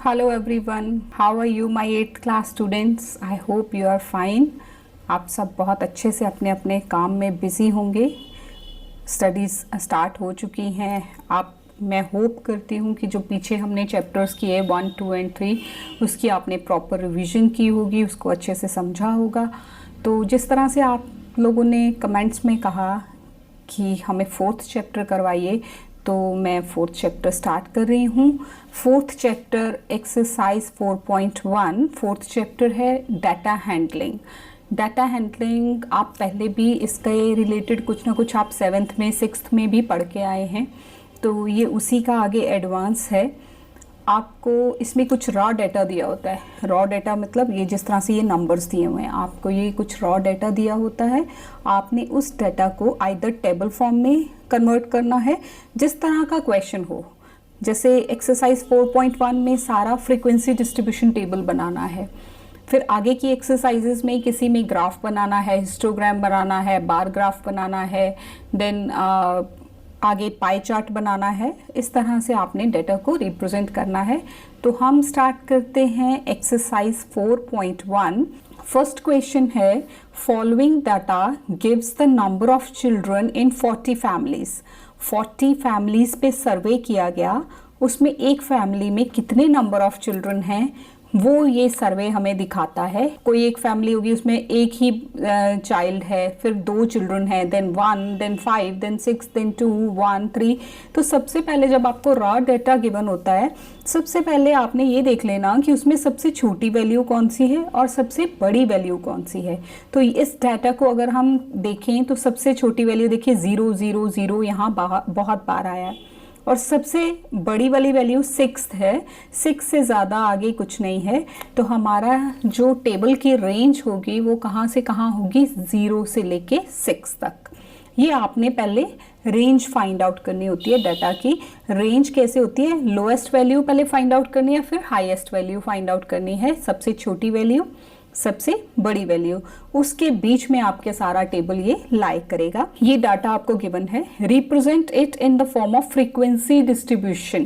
Hello everyone, how are you my 8th class students? I hope you are fine. आप सब बहुत अच्छे से अपने अपने काम में बिज़ी होंगे. स्टडीज़ स्टार्ट हो चुकी हैं. मैं होप करती हूँ कि जो पीछे हमने चैप्टर्स किए 1, 2 एंड 3 उसकी आपने प्रॉपर रिवीजन की होगी, उसको अच्छे से समझा होगा. तो जिस तरह से आप लोगों ने कमेंट्स में कहा कि हमें 4th चैप्टर करवाइए, तो मैं 4th चैप्टर स्टार्ट कर रही हूँ. 4th chapter exercise 4.1 4th chapter है डाटा हैंडलिंग. डाटा हैंडलिंग आप पहले भी इसके रिलेटेड कुछ ना कुछ आप 7th में 6th में भी पढ़ के आए हैं, तो ये उसी का आगे एडवांस है. आपको इसमें कुछ रॉ डाटा दिया होता है. रॉ डाटा मतलब ये जिस तरह से ये नंबर्स दिए हुए हैं, आपको ये कुछ रॉ डाटा दिया होता है. आपने उस डाटा को आइदर टेबल फॉर्म में कन्वर्ट करना है, जिस तरह का क्वेश्चन हो. जैसे एक्सरसाइज 4.1 में सारा फ्रीक्वेंसी डिस्ट्रीब्यूशन टेबल बनाना है. फिर आगे की एक्सरसाइजेज में किसी में ग्राफ बनाना है, हिस्टोग्राम बनाना है, बार ग्राफ बनाना है, देन आगे पाई चार्ट बनाना है. इस तरह से आपने डाटा को रिप्रेजेंट करना है. तो हम स्टार्ट करते हैं एक्सरसाइज 4.1. फर्स्ट क्वेश्चन है, following data gives the number of children in 40 families. 40 families पे सर्वे किया गया, उसमें एक फैमिली में कितने नंबर ऑफ चिल्ड्रन हैं वो ये सर्वे हमें दिखाता है. कोई एक फैमिली होगी, उसमें एक ही चाइल्ड है, फिर 2 चिल्ड्रन हैं, देन 1, देन 5, देन 6, देन 2, 1, 3. तो सबसे पहले जब आपको रॉ डाटा गिवन होता है, सबसे पहले आपने ये देख लेना कि उसमें सबसे छोटी वैल्यू कौन सी है और सबसे बड़ी वैल्यू कौन सी है. तो इस डाटा को अगर हम देखें तो सबसे छोटी वैल्यू देखिए 0, 0, 0 यहाँ बहुत बार आया है, और सबसे बड़ी वाली वैल्यू 6 है. 6 से ज़्यादा आगे कुछ नहीं है. तो हमारा जो टेबल की रेंज होगी वो कहाँ से कहाँ होगी, 0 से लेके 6 तक. ये आपने पहले रेंज फाइंड आउट करनी होती है. डाटा की रेंज कैसे होती है, लोएस्ट वैल्यू पहले फाइंड आउट करनी है, फिर हाईएस्ट वैल्यू फाइंड आउट करनी है. सबसे छोटी वैल्यू, सबसे बड़ी वैल्यू, उसके बीच में आपके सारा टेबल ये लाई करेगा. ये डाटा आपको गिवन है. Represent it in the form of frequency distribution.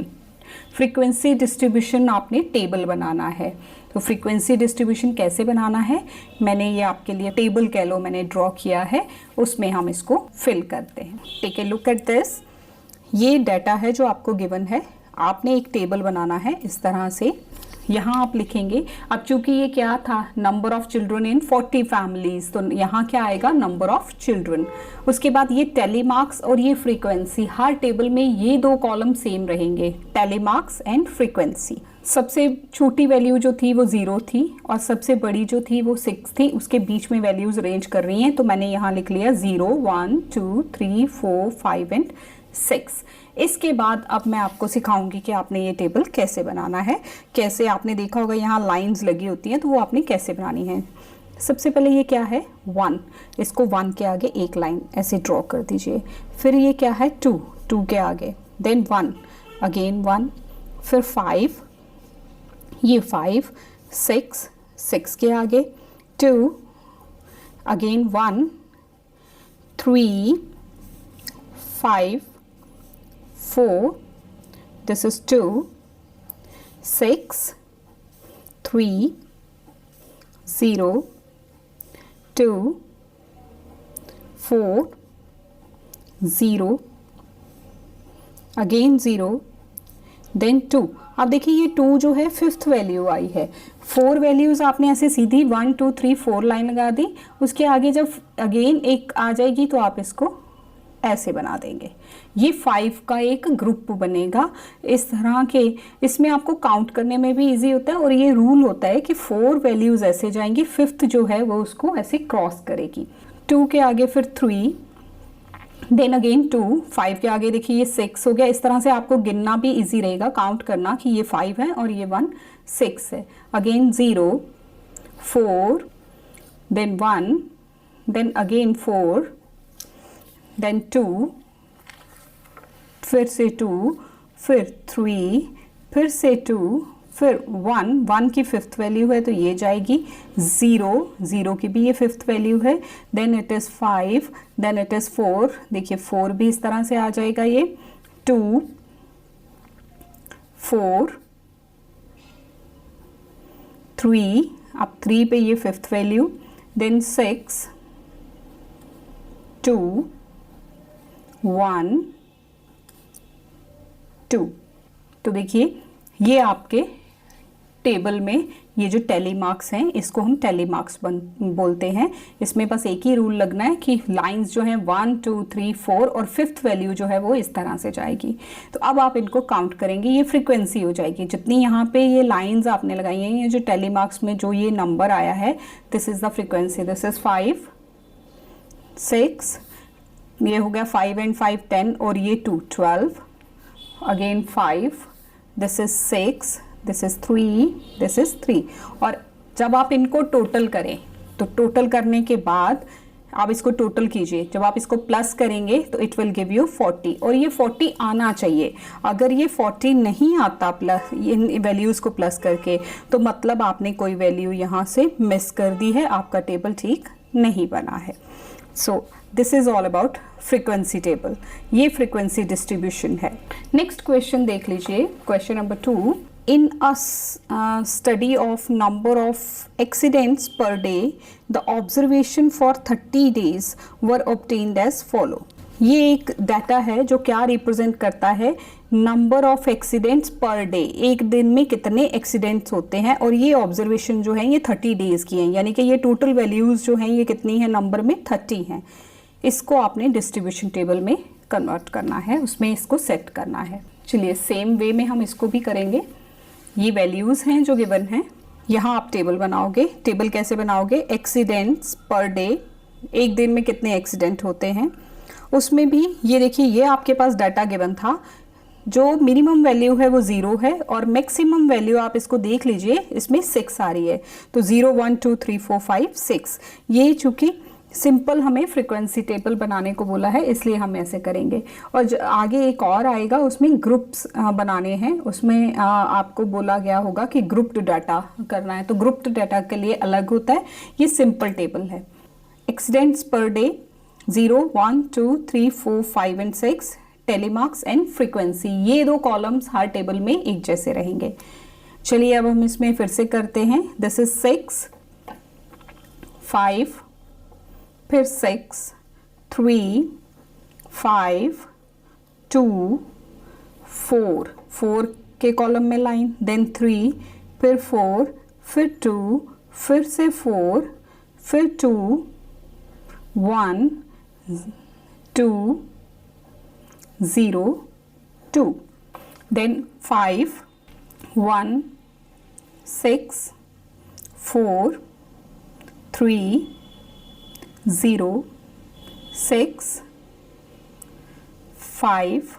Frequency distribution आपने टेबल बनाना है. तो फ्रीक्वेंसी डिस्ट्रीब्यूशन कैसे बनाना है, मैंने ये आपके लिए टेबल कह लो मैंने ड्रॉ किया है, उसमें हम इसको फिल करते हैं. Take a look at this. ये डाटा है जो आपको गिवन है. आपने एक टेबल बनाना है इस तरह से. यहाँ आप लिखेंगे, अब चूंकि ये क्या था, number of children in 40 families, तो यहाँ क्या आएगा, नंबर ऑफ चिल्ड्रन. उसके बाद ये टेली मार्क्स और ये फ्रीक्वेंसी, हर टेबल में ये 2 कॉलम सेम रहेंगे, टेली मार्क्स एंड फ्रीक्वेंसी. सबसे छोटी वैल्यू जो थी वो 0 थी और सबसे बड़ी जो थी वो 6 थी. उसके बीच में वैल्यूज रेंज कर रही हैं, तो मैंने यहाँ लिख लिया 0, 1, 2, 3, 4, 5 एंड 6. इसके बाद अब मैं आपको सिखाऊंगी कि आपने ये टेबल कैसे बनाना है. कैसे, आपने देखा होगा यहाँ लाइंस लगी होती हैं, तो वो आपने कैसे बनानी है. सबसे पहले ये क्या है, 1. इसको 1 के आगे एक लाइन ऐसे ड्रॉ कर दीजिए. फिर ये क्या है, 2, 2 के आगे, देन 1, अगेन 1, फिर 5, ये 5, 6, 6 के आगे 2, again 1, 3, 5, 4, this is 2, 6, 3, 0, 2, 4, 0, again 0, then 2. अब देखिए ये 2 जो है 5th वैल्यू आई है. 4 वैल्यूज आपने ऐसे सीधी 1, 2, 3, 4 लाइन लगा दी. उसके आगे जब अगेन एक आ जाएगी तो आप इसको ऐसे बना देंगे. ये 5 का एक ग्रुप बनेगा इस तरह के. इसमें आपको काउंट करने में भी इजी होता है, और ये रूल होता है कि 4 वैल्यूज ऐसे जाएंगी, 5th जो है वो उसको ऐसे क्रॉस करेगी. 2 के आगे फिर 3, देन अगेन 2, 5 के आगे देखिए ये 6 हो गया. इस तरह से आपको गिनना भी इजी रहेगा, काउंट करना कि ये 5 है और ये 1 6 है. Again 0, 4, then 1, then again 4, then 2, फिर से 2, फिर 3, फिर से 2, फिर 1, 1 की 5th वैल्यू है तो ये जाएगी. 0, 0 की भी ये 5th वैल्यू है. Then it is 5, then it is 4, देखिए 4 भी इस तरह से आ जाएगा. ये 2, 4, 3, अब 3 पे ये फिफ्थ वैल्यू, देन 6, 2, 1, 2। तो देखिए ये आपके टेबल में ये जो टैली मार्क्स हैं इसको हम टैली मार्क्स बोलते हैं। इसमें बस एक ही रूल लगना है कि लाइंस जो हैं 1, 2, 3, 4 और फिफ्थ वैल्यू जो है वो इस तरह से जाएगी। तो अब आप इनको काउंट करेंगे, ये फ्रीक्वेंसी हो जाएगी जितनी यहाँ पे ये लाइंस आपने लगाई हैं, ये जो टैली मार्क्स में जो ये नंबर आया है, this is the frequency. This is 5, 6, ये हो गया 5 and 5 10 और ये 2 12, again 5, this is 6, this is 3, this is 3। और जब आप इनको टोटल करें तो टोटल करने के बाद आप इसको टोटल कीजिए, जब आप इसको प्लस करेंगे तो इट विल गिव यू 40 और ये 40 आना चाहिए। अगर ये 40 नहीं आता प्लस इन वैल्यूज़ को प्लस करके तो मतलब आपने कोई वैल्यू यहाँ से मिस कर दी है, आपका टेबल ठीक नहीं बना है। So this is all about frequency table, ये फ्रीक्वेंसी डिस्ट्रीब्यूशन है। नेक्स्ट क्वेश्चन देख लीजिए, question number 2। In a study of number of accidents per day, the observation for 30 days were obtained as follow। ये एक डाटा है जो क्या represent करता है, number of accidents per day, एक दिन में कितने एक्सीडेंट्स होते हैं। और ये ऑब्जर्वेशन जो है ये 30 डेज की हैं, यानी कि ये टोटल वैल्यूज़ जो हैं ये कितनी है, नंबर में 30 हैं। इसको आपने डिस्ट्रीब्यूशन टेबल में कन्वर्ट करना है, उसमें इसको सेट करना है। चलिए सेम वे में हम इसको भी करेंगे। ये वैल्यूज़ हैं जो गिवन हैं, यहाँ आप टेबल बनाओगे। टेबल कैसे बनाओगे, एक्सीडेंट्स पर डे, एक दिन में कितने एक्सीडेंट होते हैं। उसमें भी ये देखिए ये आपके पास डाटा गिवन था, जो मिनिमम वैल्यू है वो 0 है और मैक्सिमम वैल्यू आप इसको देख लीजिए, इसमें 6 आ रही है। तो 0 1 2 3 4 5 6, ये चूँकि सिंपल हमें फ्रीक्वेंसी टेबल बनाने को बोला है इसलिए हम ऐसे करेंगे। और आगे एक और आएगा, उसमें ग्रुप्स बनाने हैं, उसमें आपको बोला गया होगा कि ग्रुप्ड डाटा करना है। तो ग्रुप्ड डाटा के लिए अलग होता है, ये सिंपल टेबल है। Accidents per day 0 1 2 3 4 5 and 6, telemarks and frequency, ये 2 कॉलम्स हर टेबल में एक जैसे रहेंगे। चलिए अब हम इसमें फिर से करते हैं। दिस इज 6, 5, फिर 6, 3, 5, 2, 4, 4 के कॉलम में लाइन, देन 3, फिर 4, फिर 2, फिर से 4, फिर 2, 1, 2, 0, 2, then 5, 1, 6, 4, 3, 0, 6, 5,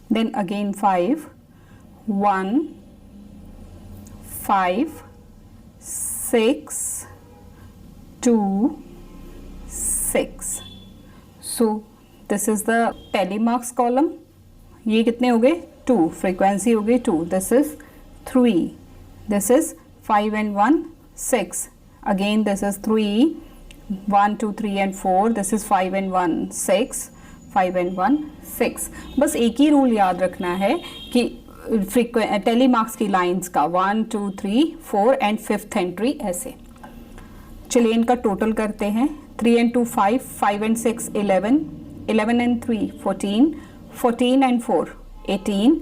then again 5, 1, 5, 6, 2, 6। So this is the tally marks column। ये कितने हो गए, 2, फ्रीक्वेंसी हो गई 2, this is 3, this is 5 and 1 6, again this is 3, 1 2 3 and 4, this is 5 and 1 6, 5 and 1 6। बस एक ही रूल याद रखना है कि टेली मार्क्स की लाइंस का 1 2 3 4 एंड फिफ्थ एंट्री ऐसे। चलिए इनका टोटल करते हैं। 3 and 2 5, 5 and 6 11, 11 and 3 14, 14 and 4 18,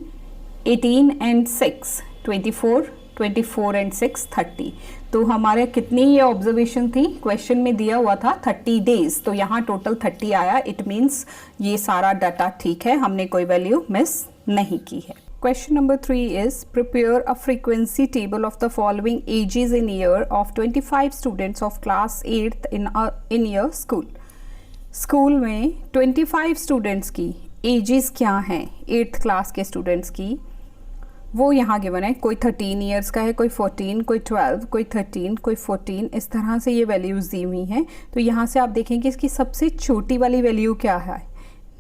18 and 6 24, 24 and 6 30। तो हमारे कितनी ये ऑब्जर्वेशन थी, क्वेश्चन में दिया हुआ था 30 डेज, तो यहाँ टोटल 30 आया। इट मीन्स ये सारा डाटा ठीक है, हमने कोई वैल्यू मिस नहीं की है। Question number 3 is prepare a frequency table of the following ages in year of 25 students of class 8th in your school। School में 25 स्टूडेंट्स की एजेस क्या हैं 8th क्लास के स्टूडेंट्स की, वो यहाँ गिवन है। कोई 13 ईयर्स का है, कोई 14, कोई 12, कोई 13, कोई 14, इस तरह से ये वैल्यूज़ दी हुई हैं। तो यहाँ से आप देखेंगे इसकी सबसे छोटी वाली वैल्यू क्या है,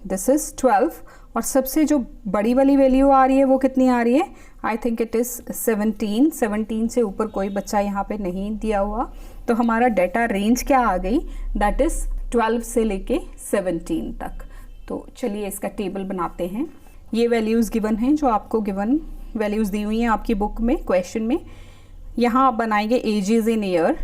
दिस इज़ 12, और सबसे जो बड़ी वाली वैल्यू आ रही है वो कितनी आ रही है, आई थिंक इट इज़ 17। 17 से ऊपर कोई बच्चा यहाँ पे नहीं दिया हुआ। तो हमारा डाटा रेंज क्या आ गई, दैट इज़ 12 से लेके 17 तक। तो चलिए इसका टेबल बनाते हैं। ये वैल्यूज़ गिवन हैं, जो आपको गिवन वैल्यूज़ दी हुई हैं आपकी बुक में क्वेश्चन में। यहाँ आप बनाएंगे एजेस इन ईयर,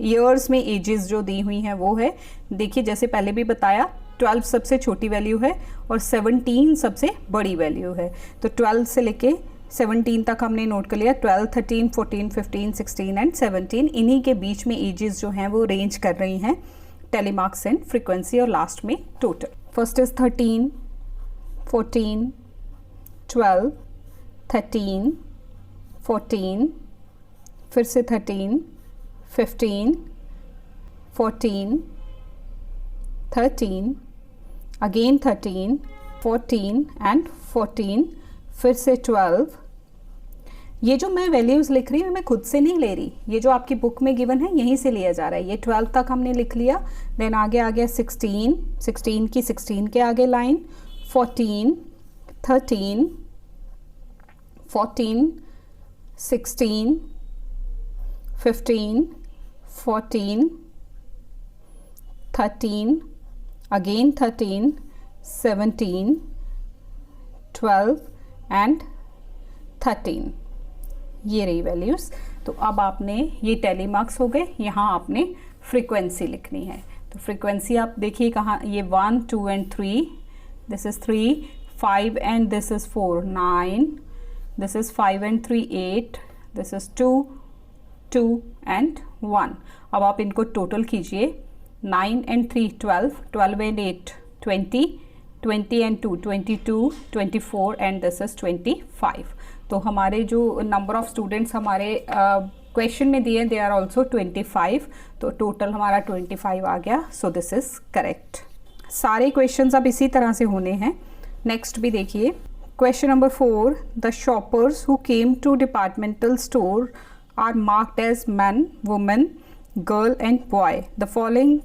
ईयर्स में एजेस जो दी हुई हैं वो है, देखिए जैसे पहले भी बताया 12 सबसे छोटी वैल्यू है और 17 सबसे बड़ी वैल्यू है, तो 12 से लेके 17 तक हमने नोट कर लिया। 12, 13, 14, 15, 16 एंड 17, इन्हीं के बीच में एजेस जो हैं वो रेंज कर रही हैं टेलीमार्क्स एंड फ्रीक्वेंसी, और लास्ट में टोटल। फर्स्ट इज 13, 14, 12, 13, 14, फिर से 13, 15, 14, 13, अगेन 13, 14 एंड 14, फिर से 12। ये जो मैं वैल्यूज़ लिख रही हूँ मैं खुद से नहीं ले रही, ये जो आपकी बुक में गिवन है यहीं से लिया जा रहा है। ये 12 तक हमने लिख लिया, देन आगे आ गया 16, 16 की 16 के आगे लाइन, 14, 13, 14, 16, 15, 14, 13, again 13, 17, 12 एंड 13, ये रही वैल्यूज़। तो अब आपने ये टेलीमार्क्स हो गए, यहाँ आपने फ्रीक्वेंसी लिखनी है। तो फ्रीक्वेंसी आप देखिए कहाँ, ये 1, 2 and 3, this is 3, 5 and this is 4, 9, this is 5 and 3, 8, this is 2, 2 and 1। अब आप इनको टोटल कीजिए, 9 and 3, 12, 12 and 8, 20, 20 and 2, 22, 24 and this is 25। तो हमारे जो नंबर ऑफ स्टूडेंट्स हमारे क्वेश्चन में दिए दे आर ऑल्सो 25, तो टोटल हमारा 25 आ गया। So this is correct. सारे क्वेश्चंस अब इसी तरह से होने हैं। नेक्स्ट भी देखिए, question number 4, the shoppers who came to departmental store are marked as man, women, girl and boy. The following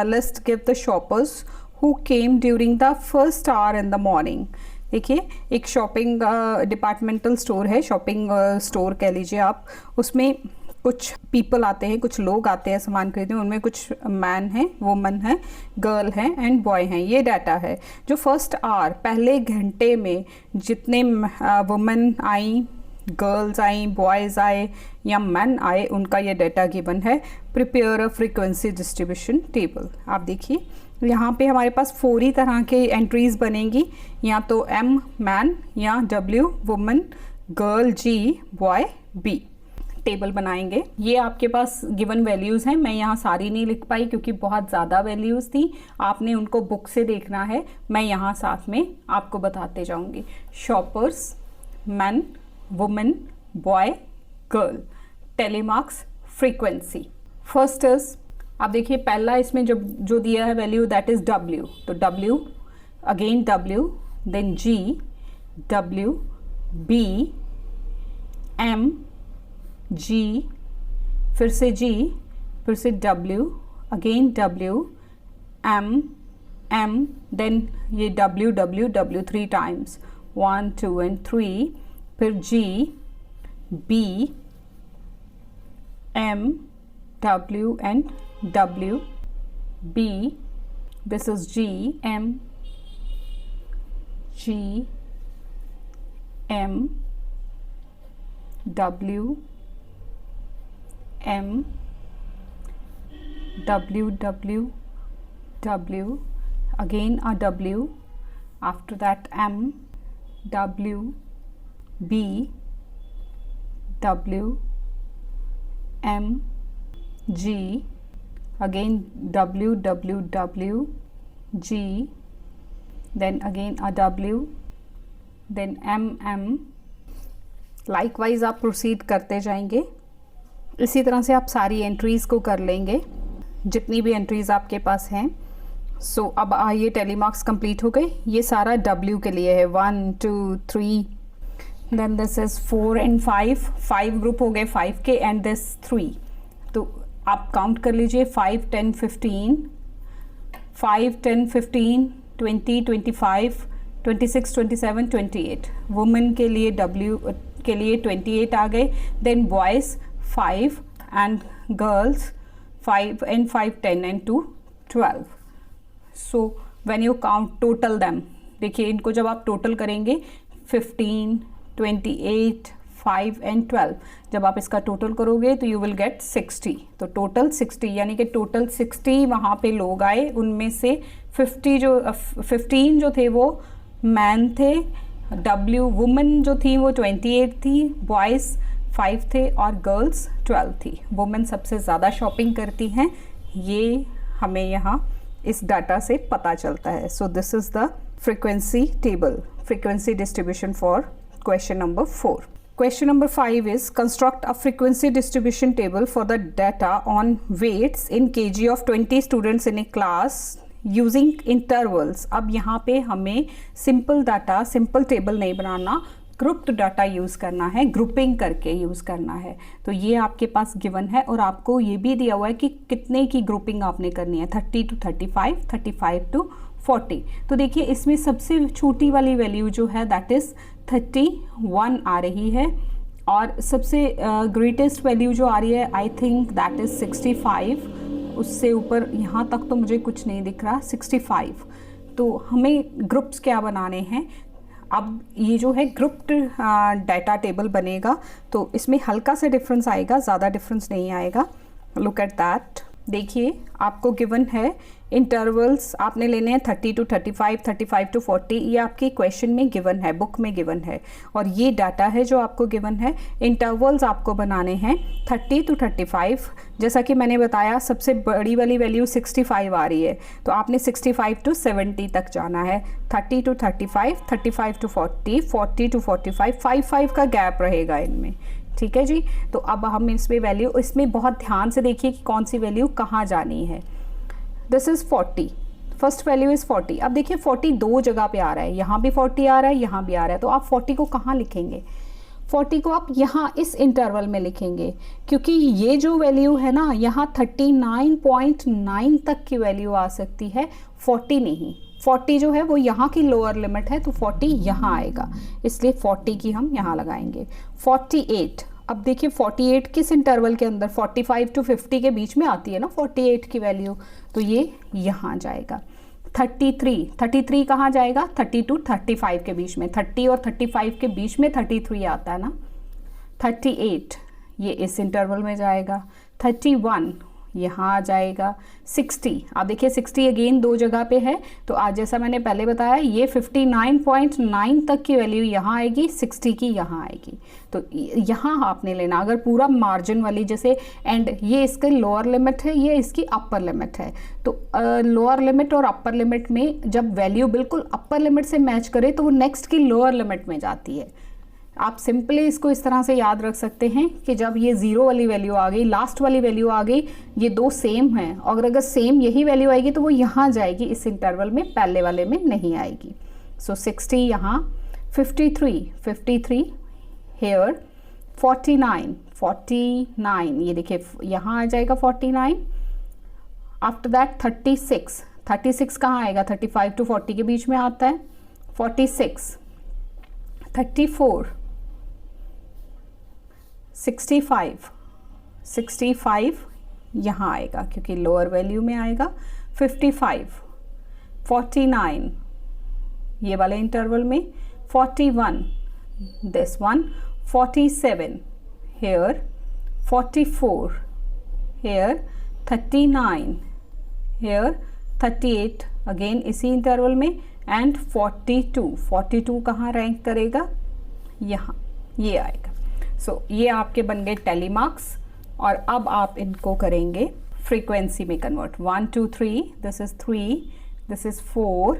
list give the shoppers who came during the first hour in the morning. देखिए एक shopping departmental store है, shopping store कह लीजिए आप, उसमें कुछ people आते हैं, कुछ लोग आते हैं सामान खरीदने, उनमें कुछ मैन हैं, वुमन है, गर्ल हैं एंड बॉय हैं। ये डाटा है जो फर्स्ट आवर, पहले घंटे में जितने woman I, girls I, boys आए या मैन आए, उनका ये डाटा गिवन है। Prepare a frequency distribution table. आप देखिए यहाँ पे हमारे पास 4 ही तरह के एंट्रीज बनेंगी, या तो एम मैन, या डब्ल्यू वुमन, गर्ल जी, बॉय बी। टेबल बनाएंगे। ये आपके पास गिवन वैल्यूज़ हैं, मैं यहाँ सारी नहीं लिख पाई क्योंकि बहुत ज़्यादा वैल्यूज़ थी, आपने उनको बुक से देखना है, मैं यहाँ साथ में आपको बताते जाऊँगी। Shoppers, man, women, boy, girl, tally marks, frequency. First is, आप देखिए पहला इसमें जो दिया है वैल्यू दैट इज डब्ल्यू, तो W, again W, then G, W, B, M, G, फिर से जी, फिर से W, again W, M, M, then ये W W W 3 times, 1, 2 and 3, फिर G, B, M, W and W, B, this is G, M, G, M, W, M, W W W, again a W, after that M, W, B, W, M, G, again W, W, W, G, then again a W, then M, M. Likewise आप proceed करते जाएंगे, इसी तरह से आप सारी entries को कर लेंगे जितनी भी एंट्रीज़ आपके पास हैं। सो अब ये टेलीमार्क्स कंप्लीट हो गए। ये सारा W के लिए है, 1, 2, 3, then this is 4 and 5 group हो गए 5 के, एंड दिस 3। तो आप काउंट कर लीजिए, 5, 10, 15, 5, 10, 15, 20, 25, 26, 27, 28। वुमेन के लिए W के लिए 28 आ गए, then boys 5 and girls 5 and 5, 10 and 2, 12. So when you count total them, देखिए इनको जब आप टोटल करेंगे 15, 28, 5 एंड 12, जब आप इसका टोटल करोगे तो यू विल गेट 60। तो टोटल 60, यानी कि टोटल 60 वहाँ पे लोग आए, उनमें से 15 जो थे वो मैन थे, वुमेन जो थी वो 28 थी, बॉयज़ 5 थे और गर्ल्स 12 थी। वुमेन सबसे ज़्यादा शॉपिंग करती हैं, ये हमें यहाँ इस डाटा से पता चलता है। सो this is the frequency table, frequency distribution for question number 4. Question number 5 is construct a frequency distribution table for the data on weights in kg of 20 students in a class using intervals. अब यहाँ पे हमें simple data, simple table नहीं बनाना, grouped data use करना है, grouping करके use करना है। तो ये आपके पास गिवन है और आपको ये भी दिया हुआ है कि कितने की ग्रुपिंग आपने करनी है, 30 to 35, 35 to 40। तो देखिए इसमें सबसे छोटी वाली वैल्यू जो है दैट इज़ 31 आ रही है और सबसे ग्रेटेस्ट वैल्यू जो आ रही है आई थिंक दैट इज़ 65। उससे ऊपर यहाँ तक तो मुझे कुछ नहीं दिख रहा, 65। तो हमें ग्रुप्स क्या बनाने हैं, अब ये जो है ग्रुप्ड डाटा टेबल बनेगा तो इसमें हल्का सा डिफरेंस आएगा, ज़्यादा डिफरेंस नहीं आएगा। Look at that. देखिए आपको गिवन है इंटरवल्स आपने लेने हैं 30 to 35, 35 to 40, ये आपके क्वेश्चन में गिवन है, बुक में गिवन है और ये डाटा है जो आपको गिवन है। इंटरवल्स आपको बनाने हैं 30 to 35। जैसा कि मैंने बताया सबसे बड़ी वाली वैल्यू 65 आ रही है तो आपने 65 to 70 तक जाना है, 30 to 35, 35 to 40, 40 to 45, 5 का गैप रहेगा इनमें, ठीक है जी। तो अब हम इसमें वैल्यू, इसमें बहुत ध्यान से देखिए कि कौन सी वैल्यू कहाँ जानी है। This is 40, first value is 40। अब देखिए 40 दो जगह पे आ रहा है, यहाँ भी 40 आ रहा है, यहाँ भी आ रहा है, तो आप 40 को कहाँ लिखेंगे, 40 को आप यहाँ इस इंटरवल में लिखेंगे क्योंकि ये जो वैल्यू है ना यहाँ 39.9 तक की वैल्यू आ सकती है, 40 नहीं। 40 जो है वो यहाँ की लोअर लिमिट है तो 40 यहाँ आएगा, इसलिए 40 की हम यहाँ लगाएंगे। 48, अब देखिए 48 किस इंटरवल के अंदर, 45 to 50 के बीच में आती है ना 48 की वैल्यू, तो ये यहाँ जाएगा। 33 कहाँ जाएगा, 30 to 35 के बीच में, 30 और 35 के बीच में 33 आता है ना। 38 ये इस इंटरवल में जाएगा। 31 यहाँ आ जाएगा। 60, आप देखिए 60 अगेन दो जगह पे है तो आज जैसा मैंने पहले बताया ये 59.9 तक की वैल्यू यहाँ आएगी, 60 की यहाँ आएगी। तो यहाँ आपने लेना, अगर पूरा मार्जिन वाली जैसे एंड ये इसका लोअर लिमिट है, ये इसकी अपर लिमिट है, तो लोअर लिमिट और अपर लिमिट में जब वैल्यू बिल्कुल अपर लिमिट से मैच करे तो वो नेक्स्ट की लोअर लिमिट में जाती है। आप सिंपली इसको इस तरह से याद रख सकते हैं कि जब ये ज़ीरो वाली वैल्यू आ गई, लास्ट वाली वैल्यू आ गई, ये दो सेम हैं और अगर सेम यही वैल्यू आएगी तो वो यहाँ जाएगी इस इंटरवल में, पहले वाले में नहीं आएगी। सो 60 यहाँ, 53 हेयर, 49 ये देखिए यहाँ आ जाएगा 49। आफ्टर दैट 36 कहाँ आएगा, 35 to 40 के बीच में आता है। 46, 34, 65 यहाँ आएगा क्योंकि लोअर वैल्यू में आएगा। 55, 49 ये वाले इंटरवल में, 41 this one, 47 here, 44 here, 39 here, 38 again इसी इंटरवल में एंड 42 कहाँ रैंक करेगा, यहाँ ये आएगा। सो ये आपके बन गए टैली मार्क्स और अब आप इनको करेंगे फ्रीक्वेंसी में convert. 1 2 3, this is 3, this is 4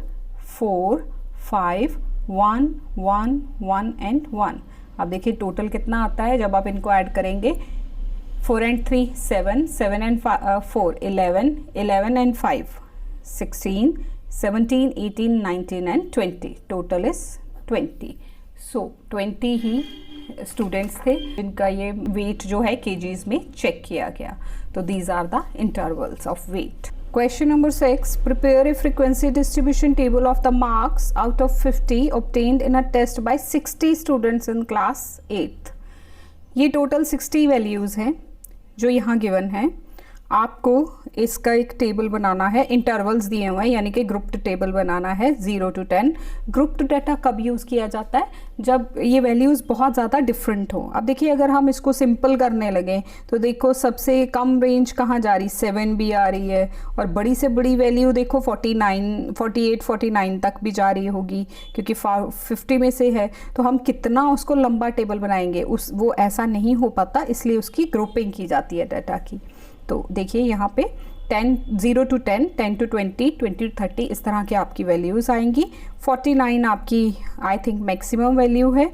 5 1 1 1 and 1। अब देखिए टोटल कितना आता है जब आप इनको ऐड करेंगे। 4 and 3 7, 7 and 4 11, 11 and 5 16, 17 18 19 and 20, total is 20। So 20 he students थे जिनका ये वेट जो है केजीज में चेक किया गया। तो these are the intervals of weight. Question number 6, prepare a frequency distribution table of the marks out of 50 obtained in a test by 60 students in class 8th। ये टोटल 60 वैल्यूज़ हैं जो यहाँ given है। आपको इसका एक टेबल बनाना है, intervals दिए हुए हैं यानी कि ग्रुप्ड टेबल बनाना है 0 to 10। ग्रुप्ड डाटा कब यूज़ किया जाता है? जब ये वैल्यूज़ बहुत ज़्यादा डिफरेंट हो। अब देखिए अगर हम इसको सिंपल करने लगें तो देखो सबसे कम रेंज कहाँ जा रही, 7 भी आ रही है, और बड़ी से बड़ी वैल्यू देखो 48-49 तक भी जा रही होगी क्योंकि 50 में से है। तो हम कितना उसको लंबा टेबल बनाएंगे, वो ऐसा नहीं हो पाता, इसलिए उसकी ग्रुपिंग की जाती है डाटा की। तो देखिए यहाँ पे 0 to 10, 10 to 20, 20 to 30 इस तरह की आपकी वैल्यूज़ आएंगी। 49 आपकी आई थिंक मैक्सिमम वैल्यू है।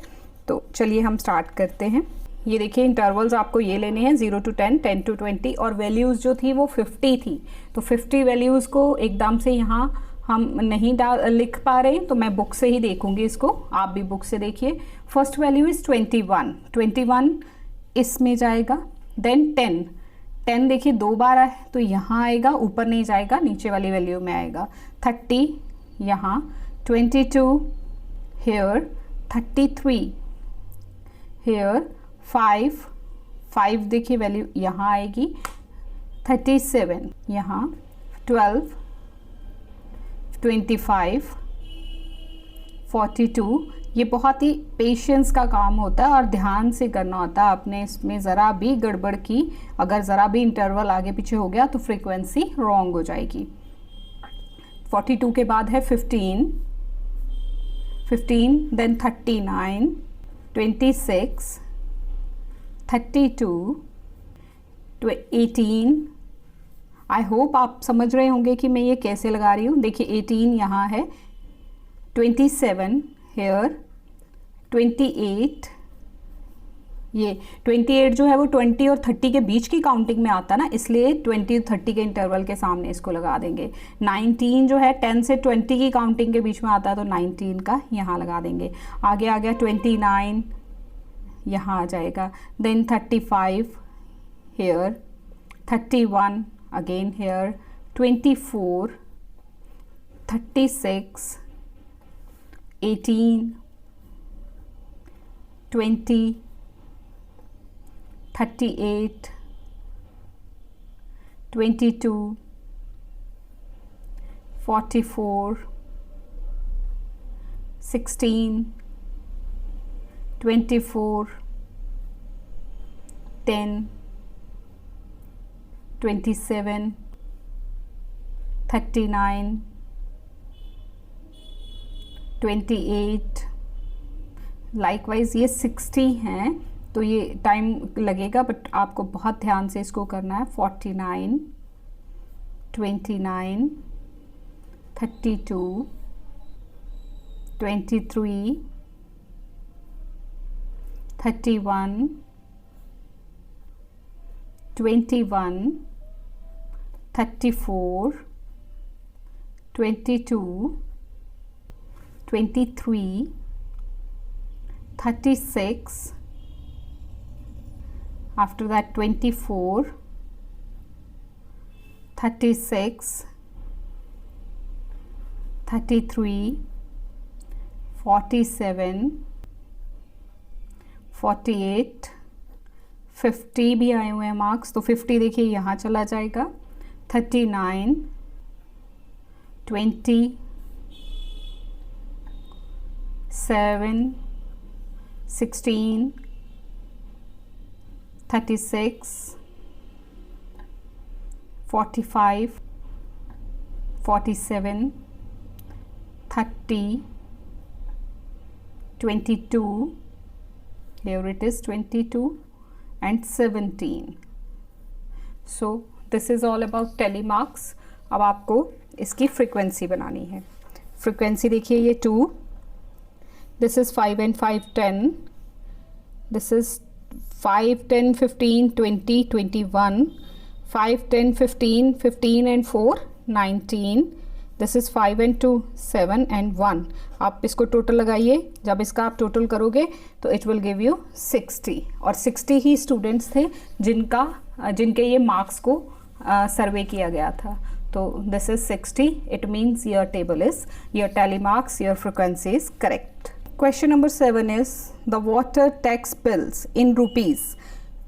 तो चलिए हम स्टार्ट करते हैं। ये देखिए इंटरवल्स आपको ये लेने हैं 0 to 10, 10 to 20, और वैल्यूज़ जो थी वो 50 थी। तो 50 वैल्यूज़ को एकदम से यहाँ हम नहीं लिख पा रहे हैं, तो मैं बुक से ही देखूंगी इसको, आप भी बुक से देखिए। फर्स्ट वैल्यू इज़ 21 इसमें जाएगा। देन 10 देखिए 2 बार है तो यहाँ आएगा, ऊपर नहीं जाएगा, नीचे वाली वैल्यू में आएगा। 30 यहाँ, 22 हेयर, 33 हेयर, 5 देखिए वैल्यू यहाँ आएगी, 37 यहाँ, 12, 25, 42। ये बहुत ही पेशेंस का काम होता है और ध्यान से करना होता है। आपने इसमें ज़रा भी गड़बड़ की, अगर ज़रा भी इंटरवल आगे पीछे हो गया तो फ्रीक्वेंसी रॉन्ग हो जाएगी। 42 के बाद है 15, देन 39, 26, 32, 18। आई होप आप समझ रहे होंगे कि मैं ये कैसे लगा रही हूँ। देखिए 18 यहाँ है, 27 हेयर, 28, ये 28 जो है वो 20 और 30 के बीच की काउंटिंग में आता है ना, इसलिए 20 और 30 के इंटरवल के सामने इसको लगा देंगे। 19 जो है 10 से 20 की काउंटिंग के बीच में आता है, तो 19 का यहाँ लगा देंगे। आगे आ गया 29, यहाँ आ जाएगा। Then 35 here, 31 again here, 24, 36, 18, 20, 38, 22, 44, 16, 24, 10, 27, 39, 28। Likewise ये 60 हैं तो ये टाइम लगेगा, बट आपको बहुत ध्यान से इसको करना है। 49, 29, 32, 23, 31, 21, 34, 22, 23, 36, after that 24, 36, 33, 47, 48, 50 भी आए हुए हैं मार्क्स, तो 50 देखिए यहाँ चला जाएगा। 39, 20, 7, 16, 36, 45, 47, 30, 22, here it is 22, and 17. So this is all about tally marks. अब आपको इसकी फ्रीक्वेंसी बनानी है। फ्रीक्वेंसी देखिए ये 2, this is 5 and 5, 10, this is 5, 10, 15, 20, 21, 5, 10, 15, 15 and 4, 19, this is 5 and 2, 7 and 1. आप इसको टोटल लगाइए, जब इसका आप टोटल करोगे तो इट विल गिव यू 60, और 60 ही स्टूडेंट्स थे जिनके ये मार्क्स को सर्वे किया गया था। तो this is 60, it means your table is, your tally marks, your frequency is correct. Question number 7 is the water tax bills in rupees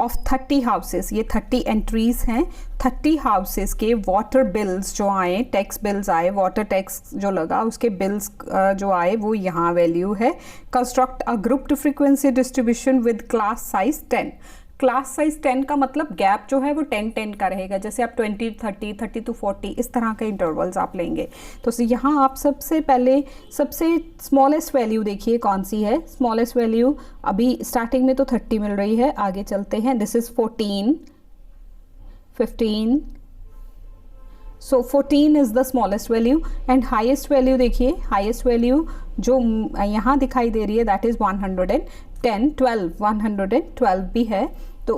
of 30 houses, ये 30 एंट्रीज हैं, 30 हाउसेस के वाटर बिल्स जो आए, टैक्स बिल्स आए, water tax जो लगा उसके bills जो आए वो यहाँ वैल्यू है। Construct a grouped frequency distribution with class size 10। Class size 10 का मतलब गैप जो है वो 10-10 का रहेगा, जैसे आप 20-30, 30 to 40 इस तरह के इंटरवल्स आप लेंगे। तो यहाँ आप सबसे पहले सबसे स्मॉलेस्ट वैल्यू देखिए कौन सी है। स्मॉलेस्ट वैल्यू अभी स्टार्टिंग में तो 30 मिल रही है, आगे चलते हैं, this is 14, 15, so 14 is the smallest value. And highest value देखिए, हाईएस्ट वैल्यू जो यहाँ दिखाई दे रही है दैट इज 110, 12, 112 भी है। तो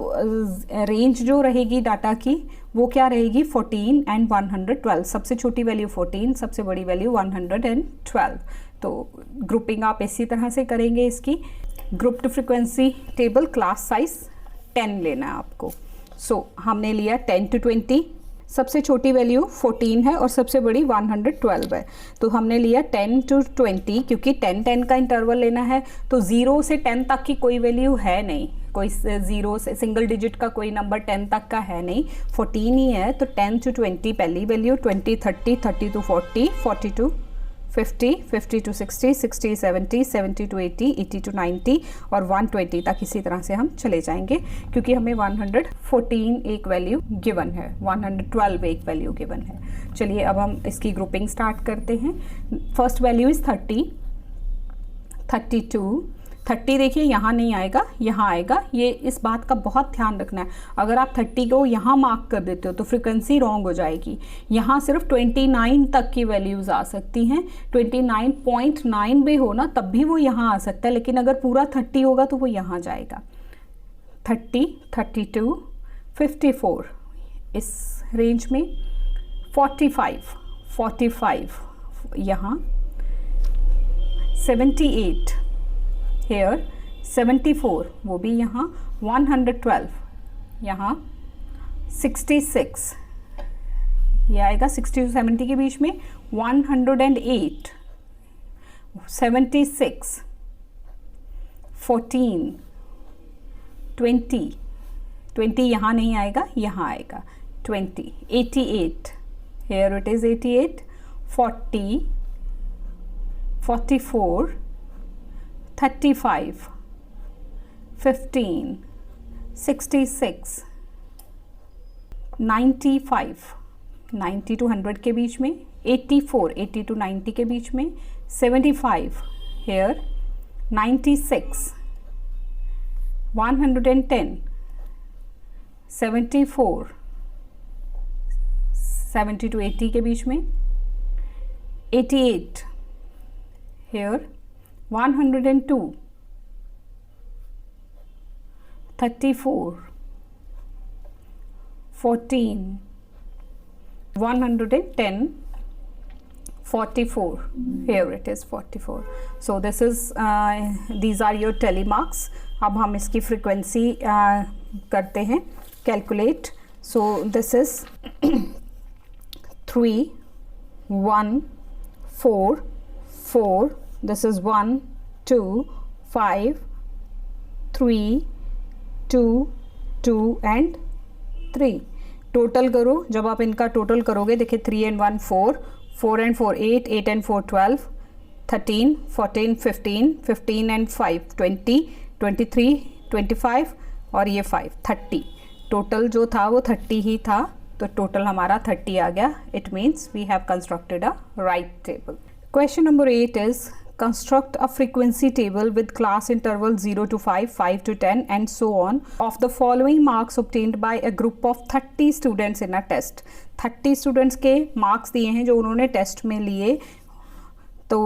रेंज जो रहेगी डाटा की वो क्या रहेगी, 14 एंड 112। सबसे छोटी वैल्यू 14, सबसे बड़ी वैल्यू 112। तो ग्रुपिंग आप इसी तरह से करेंगे इसकी। Grouped frequency table class size 10 लेना है आपको। सो हमने लिया 10 to 20, सबसे छोटी वैल्यू 14 है और सबसे बड़ी 112 है। तो हमने लिया 10 to 20, क्योंकि 10-10 का इंटरवल लेना है, तो 0 से 10 तक की कोई वैल्यू है नहीं, कोई 0 से सिंगल डिजिट का कोई नंबर 10 तक का है नहीं, 14 ही है। तो 10 to 20 पहली value, 20, 30, 30 to 40, 40 to 50, 50 to 60, 60, 70, 70 to 80, 80 to 90 और 120 तक इसी तरह से हम चले जाएंगे, क्योंकि हमें 114 एक वैल्यू गिवन है, 112 एक वैल्यू गिवन है। चलिए अब हम इसकी ग्रुपिंग स्टार्ट करते हैं। फर्स्ट वैल्यू इज 30, 32, 30 देखिए यहाँ नहीं आएगा, यहाँ आएगा। ये इस बात का बहुत ध्यान रखना है, अगर आप 30 को यहाँ मार्क कर देते हो तो फ्रीक्वेंसी रॉन्ग हो जाएगी। यहाँ सिर्फ 29 तक की वैल्यूज़ आ सकती हैं, 29.9 भी हो ना तब भी वो यहाँ आ सकता है, लेकिन अगर पूरा 30 होगा तो वो यहाँ जाएगा। 30, 32, 54 इस रेंज में, 45, 45 यहाँ, 78 हेयर, 74 वो भी यहाँ, 112 यहाँ, 66 ये आएगा 60 to 70 के बीच में, 108, 76, 14, 20 यहाँ नहीं आएगा, यहाँ आएगा 20, 88 हेयर इट इज़ 88, 40, 44, 35, 15, 66, 95, 90 to 100 के बीच में, 84, 80 to 90 के बीच में, 75 here, 96, 110, 74, 70 to 80 के बीच में, 88 here, 102, 34, 14, 110, 44 here it is 44. So this is these are your tally marks. अब हम इसकी frequency करते हैं calculate. So this is 3, 1, 4, 4. This is 1, 2, 5, 3, 2, 2 and 3. Total करो, जब आप इनका टोटल करोगे देखिए 3 and 1 4, 4 and 4 8, 8 and 4 12, 13, 14, 15, 15 and 5 20, 23, 25 और ये 5 30. टोटल जो था वो 30 ही था, तो टोटल हमारा 30 आ गया. It means we have constructed a right table. Question number 8 is construct a frequency table with class interval 0 to 5, 5 to 10 and so on of the following marks obtained by a group of 30 students in a test. 30 students के marks दिए हैं जो उन्होंने test में लिए, तो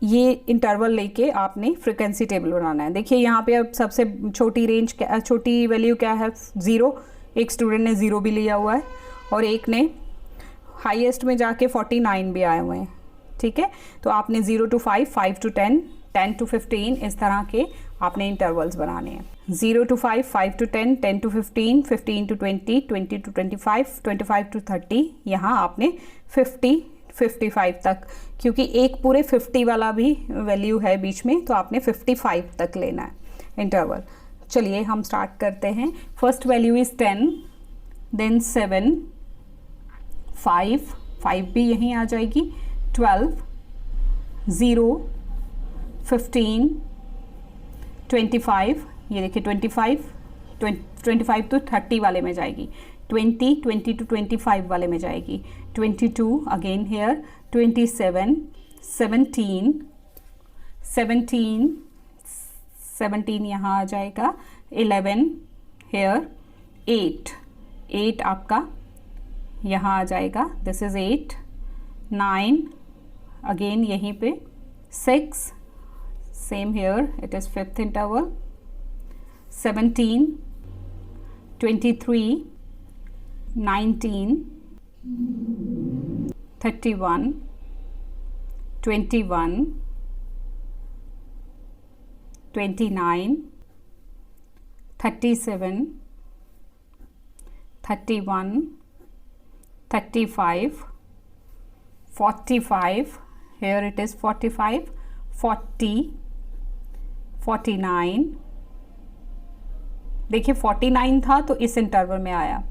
ये interval लेके आपने फ्रीक्वेंसी टेबल बनाना है. देखिए यहाँ पे अब सबसे छोटी रेंज क्या, छोटी वैल्यू क्या है 0. एक स्टूडेंट ने 0 भी लिया हुआ है और एक ने हाईएस्ट में जाके 49 भी आए हुए हैं. ठीक है, तो आपने 0 to 5, 5 to 10, 10 to 15 इस तरह के आपने इंटरवल्स बनाने हैं. 0 to 5, 5 to 10, 10 to 15, 15 to 20, 20 to 25, 25 to 30. यहाँ आपने 50, 55 तक, क्योंकि एक पूरे 50 वाला भी वैल्यू है बीच में, तो आपने 55 तक लेना है इंटरवल. चलिए हम स्टार्ट करते हैं। फर्स्ट वैल्यू इज़ 10, देन 7, 5 भी यहीं आ जाएगी, 12, 0, 15, 25, ये देखिए 25 तो 30 वाले में जाएगी, 20 to 25 वाले में जाएगी, 22 अगेन हेयर, 27, 17 यहाँ आ जाएगा, 11 हेयर, 8 आपका यहाँ आ जाएगा, दिस इज़ 8, 9 अगेन यहीं पे, 6 same here, it is 5th interval, 17, 23, 19, 31, 21, 29, 37, 31, 35, 45, here it is 45, 40, 49, देखिए 49 था तो इस इंटरवल में आया,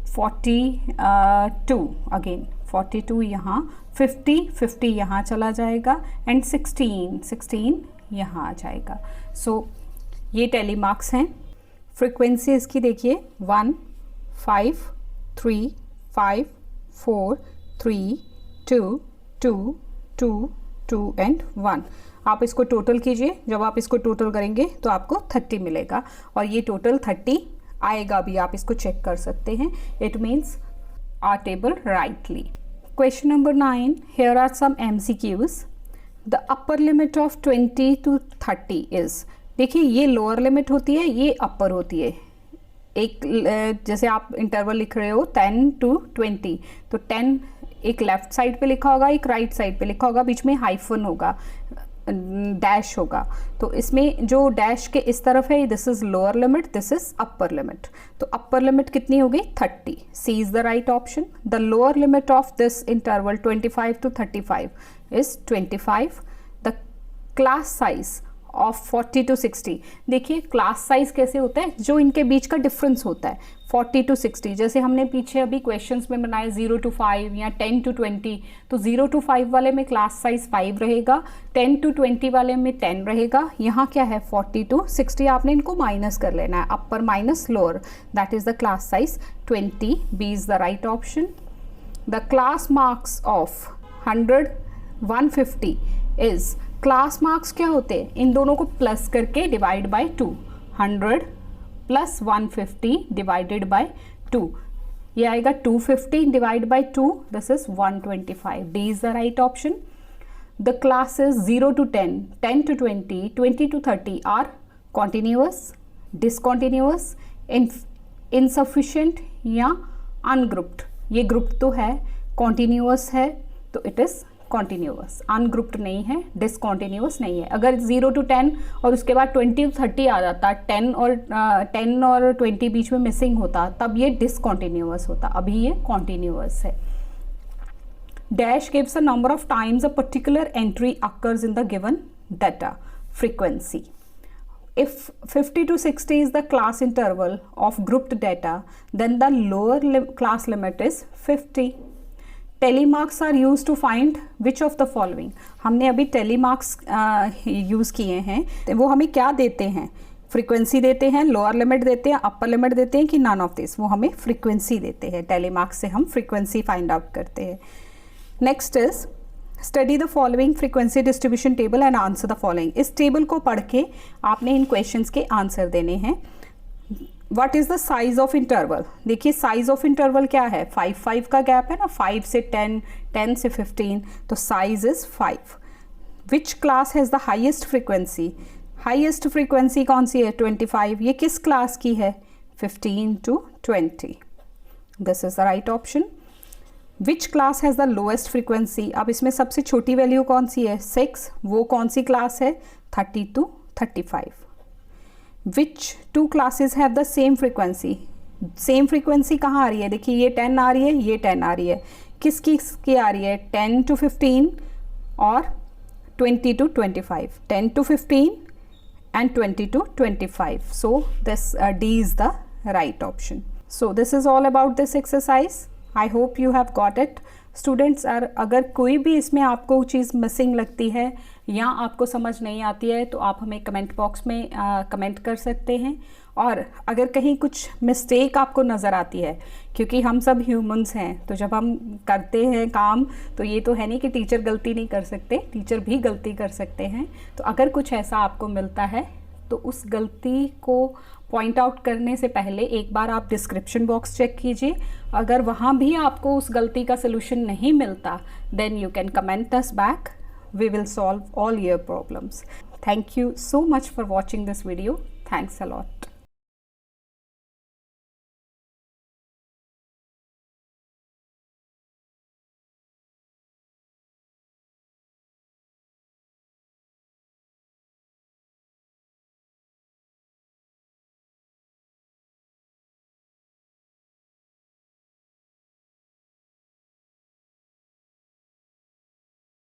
42 अगेन 42 यहाँ, 50 यहाँ चला जाएगा, एंड 16 यहाँ आ जाएगा। सो ये टेली मार्क्स हैं। फ्रीक्वेंसी इसकी देखिए 1, 5, 3, 5, 4, 3, 2, 2, 2, 2 एंड 1। आप इसको टोटल कीजिए, जब आप इसको टोटल करेंगे तो आपको 30 मिलेगा, और ये टोटल 30 आएगा भी, आप इसको चेक कर सकते हैं। It means our table rightly. Question number 9, here are some MCQs। The upper limit of 20 to 30 is, देखिए ये लोअर लिमिट होती है, ये अपर होती है। एक जैसे आप इंटरवल लिख रहे हो 10 to 20, तो 10 एक लेफ्ट साइड पे लिखा होगा, एक राइट साइड पे लिखा होगा, बीच में हाइफन होगा, डैश होगा, तो इसमें जो डैश के इस तरफ है, this is lower limit, this is upper limit. तो अपर लिमिट कितनी हो गई? 30। C is the right option. The lower limit of this interval 25 to 35 is 25। The class size of 40 to 60, देखिए क्लास साइज कैसे होता है, जो इनके बीच का डिफरेंस होता है 40 to 60। जैसे हमने पीछे अभी क्वेश्चंस में बनाए 0 to 5 या 10 to 20, तो 0 to 5 वाले में क्लास साइज 5 रहेगा, 10 to 20 वाले में 10 रहेगा। यहाँ क्या है 40 to 60, आपने इनको माइनस कर लेना है, upper minus lower, that is the class size 20। B is the right option. The class marks of 100, 150 is, class marks क्या होते हैं, इन दोनों को प्लस करके divide by 2, 100 plus 150 divided by 2, ये आएगा 250 divide by 2, this is 125। D is the right option. The classes 0 to 10, 10 to 20, 20 to 30 are continuous, discontinuous, insufficient या अनग्रुप्ड। ये ग्रुप्ड तो है, कॉन्टिन्यूअस है, तो इट इज़ कॉन्टिन्यूअस, अनग्रुप्ड नहीं है, डिसकॉन्टिन्यूअस नहीं है। अगर 0 to 10 और उसके बाद 20 to 30 आ जाता, 10 और 20 बीच में मिसिंग होता, तब ये डिसकॉन्टिन्यूअस होता, अभी ये कॉन्टिन्यूअस है। Dash gives a number of times a particular entry occurs in the given data frequency. If 50 to 60 is the class interval of grouped data, then the lower class limit is 50. Tally marks are used to find which of the following. हमने अभी telemarks use किए हैं, वो हमें क्या देते हैं, frequency देते हैं, लोअर लिमिट देते हैं, अपर लिमिट देते हैं, कि नन ऑफ दिस, वो हमें फ्रीक्वेंसी देते हैं। टेलीमार्क्स से हम फ्रीक्वेंसी फाइंड आउट करते हैं। Next is study the following frequency distribution table and answer the following. इस टेबल को पढ़ के आपने इन क्वेश्चंस के आंसर देने हैं। What is the size of interval, देखिए साइज ऑफ इंटरवल क्या है, 5 का गैप है ना, 5 से 10, 10 से 15, तो size is 5। Which class has the highest frequency, highest frequency कौन सी है, 25। ये किस क्लास की है, 15 to 20, this is the right option. Which class has the lowest frequency, अब इसमें सबसे छोटी वैल्यू कौन सी है, 6, वो कौन सी क्लास है, 30 to 35। Which 2 classes have the same frequency, same frequency कहाँ आ रही है, देखिए ये 10 आ रही है, ये 10 आ रही है, किसकी आ रही है, 10 to 15 और 20 to 25, 10 to 15 and 20 to 25. So this D is the right option. So this is all about this exercise. I hope you have got it. Students अगर कोई भी इसमें आपको चीज़ मिसिंग लगती है या आपको समझ नहीं आती है तो आप हमें कमेंट बॉक्स में कमेंट कर सकते हैं। और अगर कहीं कुछ मिस्टेक आपको नज़र आती है, क्योंकि हम सब ह्यूमंस हैं, तो जब हम करते हैं काम तो ये तो है नहीं कि टीचर गलती नहीं कर सकते, टीचर भी गलती कर सकते हैं। तो अगर कुछ ऐसा आपको मिलता है तो उस गलती को पॉइंट आउट करने से पहले एक बार आप डिस्क्रिप्शन बॉक्स चेक कीजिए। अगर वहाँ भी आपको उस गलती का सलूशन नहीं मिलता, then you can comment us back, we will solve all your problems. Thank you so much for watching this video. Thanks a lot.